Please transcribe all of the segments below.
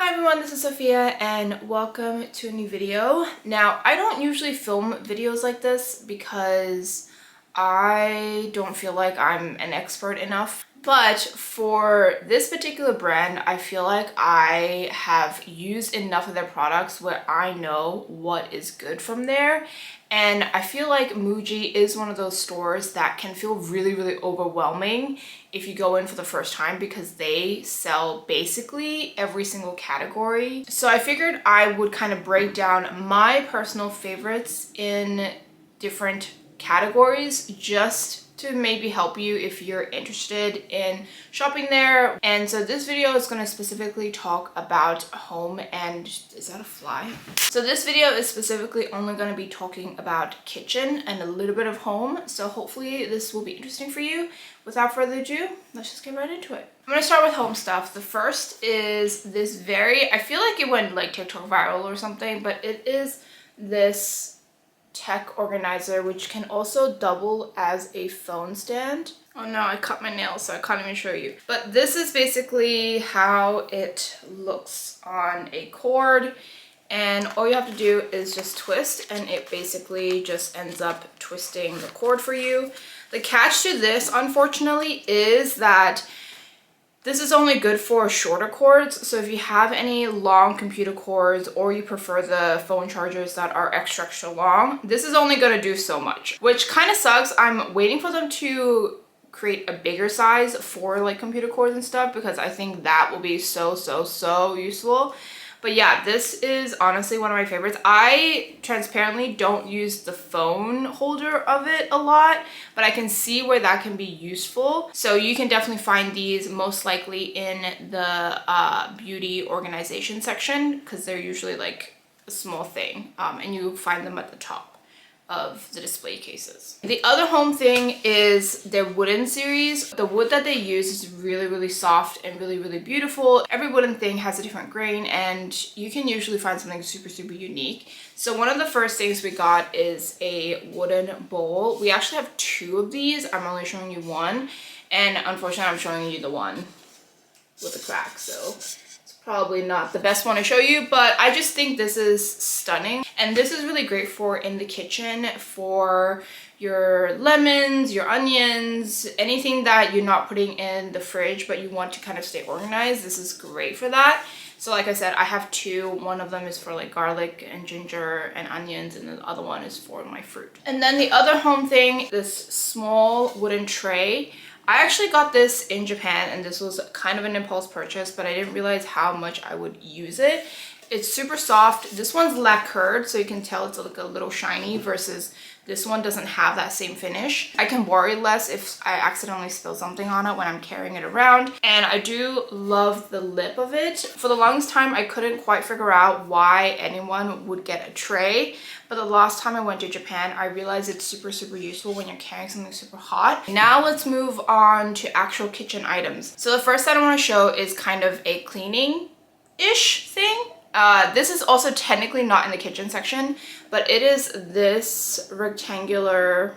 Hi everyone, this is Sophia and welcome to a new video. Now, I don't usually film videos like this because I don't feel like I'm an expert enough. But for this particular brand, I feel like I have used enough of their products where I know what is good from there. And I feel like Muji is one of those stores that can feel really overwhelming if you go in for the first time because they sell basically every single category. So I figured I would kind of break down my personal favorites in different categories just to maybe help you if you're interested in shopping there. And so this video is going to specifically talk about home and is that a fly? So this video is specifically only going to be talking about kitchen and a little bit of home. So hopefully this will be interesting for you. Without further ado, let's just get right into it. I'm gonna start with home stuff. The first is this I feel like it went like TikTok viral or something, but it is this tech organizer which can also double as a phone stand. Oh no, I cut my nails so I can't even show you. But this is basically how it looks on a cord, and all you have to do is just twist and it basically just ends up twisting the cord for you. The catch to this, unfortunately, is that this is only good for shorter cords. So if you have any long computer cords or you prefer the phone chargers that are extra long, this is only going to do so much, which kind of sucks. I'm waiting for them to create a bigger size for like computer cords and stuff because I think that will be so useful. But yeah, this is honestly one of my favorites. I transparently don't use the phone holder of it a lot, but I can see where that can be useful. So you can definitely find these most likely in the beauty organization section because they're usually like a small thing, and you find them at the top of the display cases. The other home thing is their wooden series. The wood that they use is really soft and really beautiful. Every wooden thing has a different grain and you can usually find something super unique. So one of the first things we got is a wooden bowl. We actually have two of these. I'm only showing you one, and unfortunately I'm showing you the one with the crack, so probably not the best one to show you, but I just think this is stunning. And this is really great for in the kitchen for your lemons, your onions, anything that you're not putting in the fridge but you want to kind of stay organized. This is great for that. So like I said, I have two. One of them is for like garlic and ginger and onions, and the other one is for my fruit. And then the other home thing, this small wooden tray. I actually got this in Japan and this was kind of an impulse purchase, but I didn't realize how much I would use it. It's super soft. This one's lacquered, so you can tell it's like a little shiny versus this one doesn't have that same finish. I can worry less if I accidentally spill something on it when I'm carrying it around. And I do love the lip of it. For the longest time, I couldn't quite figure out why anyone would get a tray. But the last time I went to Japan, I realized it's super useful when you're carrying something super hot. Now let's move on to actual kitchen items. So the first that I want to show is kind of a cleaning-ish thing. This is also technically not in the kitchen section, but it is this rectangular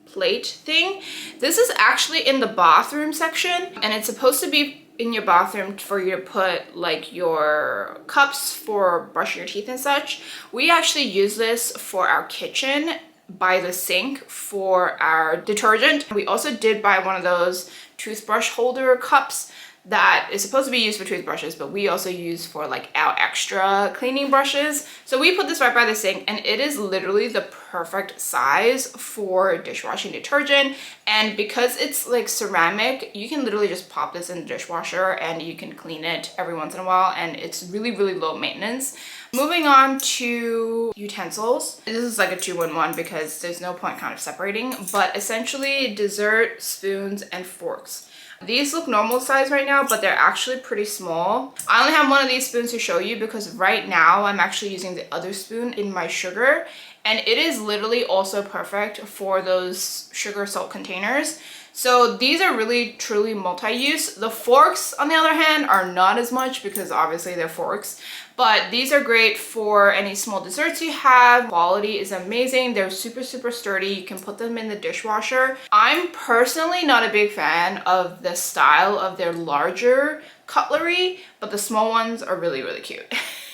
plate thing. This is actually in the bathroom section, and it's supposed to be in your bathroom for you to put like your cups for brushing your teeth and such. We actually use this for our kitchen by the sink for our detergent. We also did buy one of those toothbrush holder cups that is supposed to be used for toothbrushes, but we also use for like our extra cleaning brushes. So we put this right by the sink, and it is literally the perfect size for dishwashing detergent. And because it's like ceramic, you can literally just pop this in the dishwasher and you can clean it every once in a while, and it's really low maintenance. Moving on to utensils. This is like a 2-in-1 because there's no point kind of separating, but essentially dessert, spoons, and forks. These look normal size right now, but they're actually pretty small. I only have one of these spoons to show you because right now I'm actually using the other spoon in my sugar, and it is literally also perfect for those sugar salt containers. So these are really truly multi-use. The forks, on the other hand, are not as much because obviously they're forks. But these are great for any small desserts you have. Quality is amazing. They're super sturdy. You can put them in the dishwasher. I'm personally not a big fan of the style of their larger cutlery, but the small ones are really, really cute.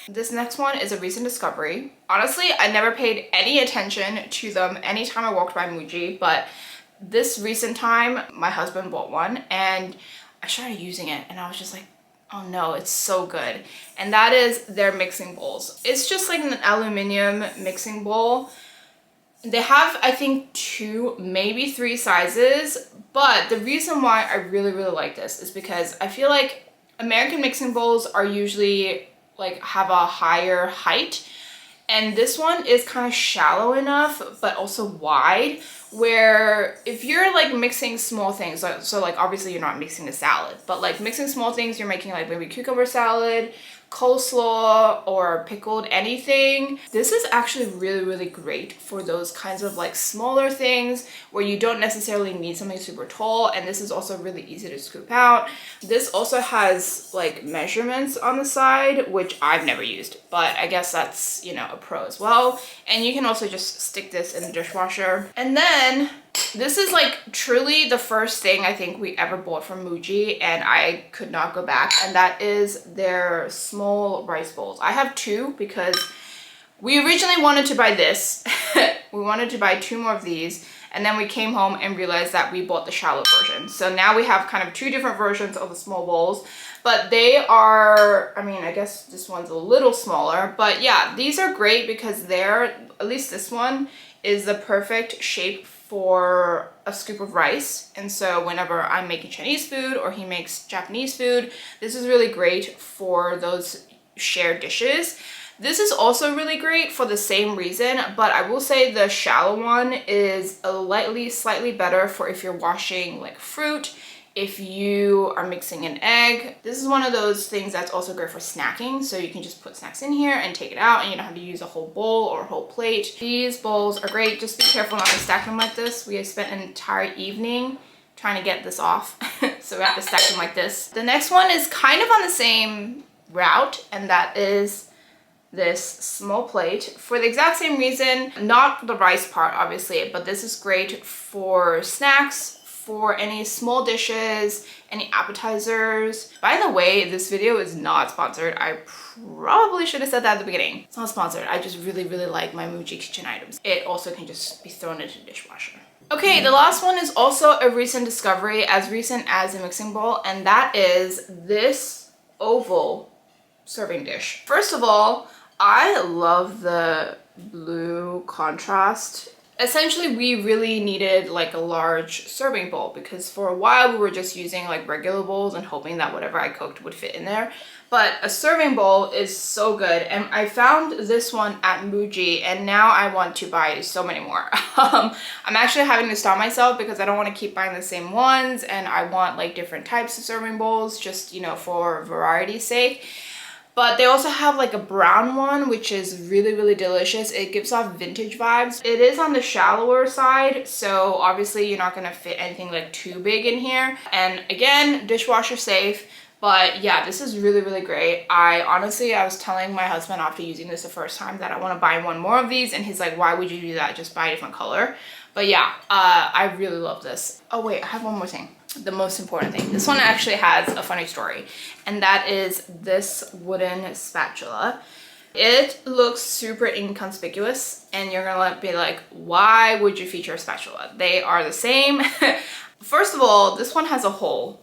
This next one is a recent discovery. Honestly, I never paid any attention to them anytime I walked by Muji, but this recent time, my husband bought one and I started using it and I was just like, oh no, it's so good. And that is their mixing bowls. It's just like an aluminum mixing bowl. They have, I think, 2, maybe 3 sizes, but the reason why I really, really like this is because I feel like American mixing bowls are usually like have a higher height, and this one is kind of shallow enough but also wide, where if you're like mixing small things, so like obviously you're not mixing a salad, but like mixing small things, you're making like maybe cucumber salad, coleslaw, or pickled anything, this is actually really, really great for those kinds of like smaller things where you don't necessarily need something super tall. And this is also really easy to scoop out. This also has like measurements on the side, which I've never used, but I guess that's, you know, a pro as well. And you can also just stick this in the dishwasher. And then this is like truly the first thing I think we ever bought from Muji, and I could not go back, and that is their small rice bowls. I have 2 because we originally wanted to buy this. We wanted to buy 2 more of these, and then we came home and realized that we bought the shallow version. So now we have kind of 2 different versions of the small bowls, but they are, I mean, I guess this one's a little smaller, but yeah, these are great because they're, at least this one, is the perfect shape for a scoop of rice. And so whenever I'm making Chinese food or he makes Japanese food, this is really great for those shared dishes. This is also really great for the same reason, but I will say the shallow one is slightly better for if you're washing like fruit, if you are mixing an egg. This is one of those things that's also great for snacking, so you can just put snacks in here and take it out and you don't have to use a whole bowl or a whole plate. These bowls are great. Just be careful not to stack them like this. We have spent an entire evening trying to get this off, so we have to stack them like this. The next one is kind of on the same route, and that is this small plate for the exact same reason. Not the rice part, obviously, but this is great for snacks, for any small dishes, any appetizers. By the way, this video is not sponsored. I probably should have said that at the beginning. It's not sponsored. I just really, really like my Muji kitchen items. It also can just be thrown into the dishwasher. Okay, the last one is also a recent discovery, as recent as a mixing bowl, and that is this oval serving dish. First of all, I love the blue contrast. Essentially, we really needed like a large serving bowl because for a while we were just using like regular bowls and hoping that whatever I cooked would fit in there. But a serving bowl is so good, and I found this one at Muji, and now I want to buy so many more. I'm actually having to stop myself because I don't want to keep buying the same ones, and I want like different types of serving bowls just, you know, for variety's sake. But they also have like a brown one, which is really, really delicious. It gives off vintage vibes. It is on the shallower side, so obviously you're not gonna fit anything like too big in here. And again, dishwasher safe. But yeah, this is really, really great. I was telling my husband after using this the first time that I want to buy 1 more of these, and he's like, why would you do that? Just buy a different color. But yeah, I really love this. Oh wait, I have one more thing. The most important thing. This one actually has a funny story, and that is this wooden spatula. It looks super inconspicuous, and you're gonna be like, why would you feature a spatula? They are the same. First of all, this one has a hole.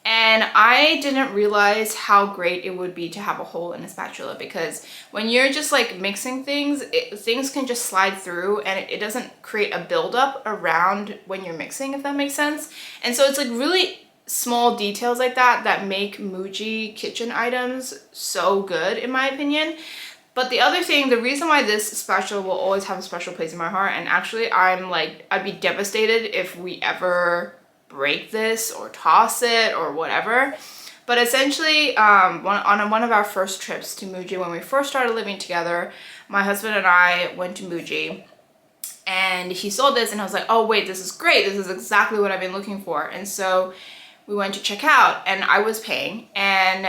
And I didn't realize how great it would be to have a hole in a spatula, because when you're just like mixing things, things can just slide through, and it doesn't create a buildup around when you're mixing, if that makes sense. And so it's like really small details like that that make Muji kitchen items so good, in my opinion. But the other thing, the reason why this spatula will always have a special place in my heart, and actually I'd be devastated if we ever break this or toss it or whatever. But essentially, on one of our first trips to Muji, when we first started living together, my husband and I went to Muji, and he saw this and I was like, oh wait, this is great. This is exactly what I've been looking for. And so we went to check out, and I was paying, and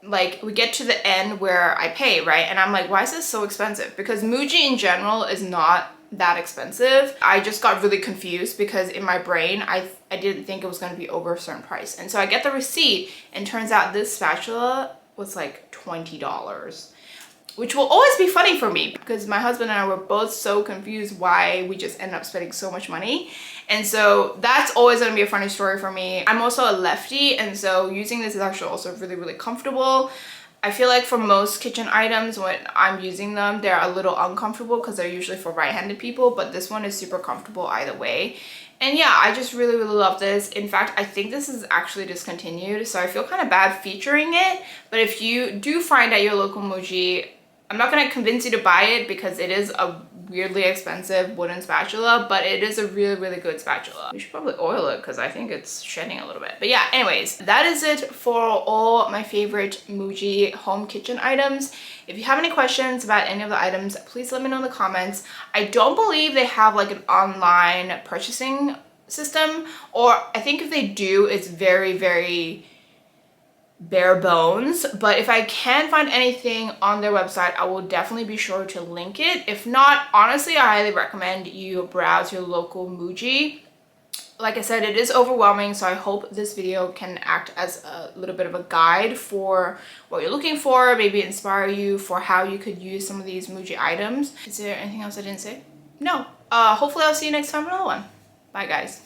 like we get to the end where I pay, right? And I'm like, why is this so expensive? Because Muji in general is not that expensive. I just got really confused because in my brain, I didn't think it was going to be over a certain price. And so I get the receipt and turns out this spatula was like $20, which will always be funny for me because my husband and I were both so confused why we just ended up spending so much money. And so that's always going to be a funny story for me. I'm also a lefty, and so using this is actually also really, really comfortable. I feel like for most kitchen items, when I'm using them, they're a little uncomfortable because they're usually for right-handed people, but this one is super comfortable either way. And yeah, I just really, really love this. In fact, I think this is actually discontinued, so I feel kind of bad featuring it. But if you do find at your local Muji, I'm not going to convince you to buy it because it is a weirdly expensive wooden spatula, but it is a really, really good spatula. We should probably oil it because I think it's shedding a little bit. But yeah, anyways, that is it for all my favorite Muji home kitchen items. If you have any questions about any of the items, please let me know in the comments. I don't believe they have like an online purchasing system, or I think if they do, it's very, very bare bones. But if I can find anything on their website, I will definitely be sure to link it. If not, honestly, I highly recommend you browse your local Muji. Like I said, it is overwhelming, so I hope this video can act as a little bit of a guide for what you're looking for, maybe inspire you for how you could use some of these Muji items. Is there anything else I didn't say? No. Hopefully I'll see you next time on another one. Bye guys.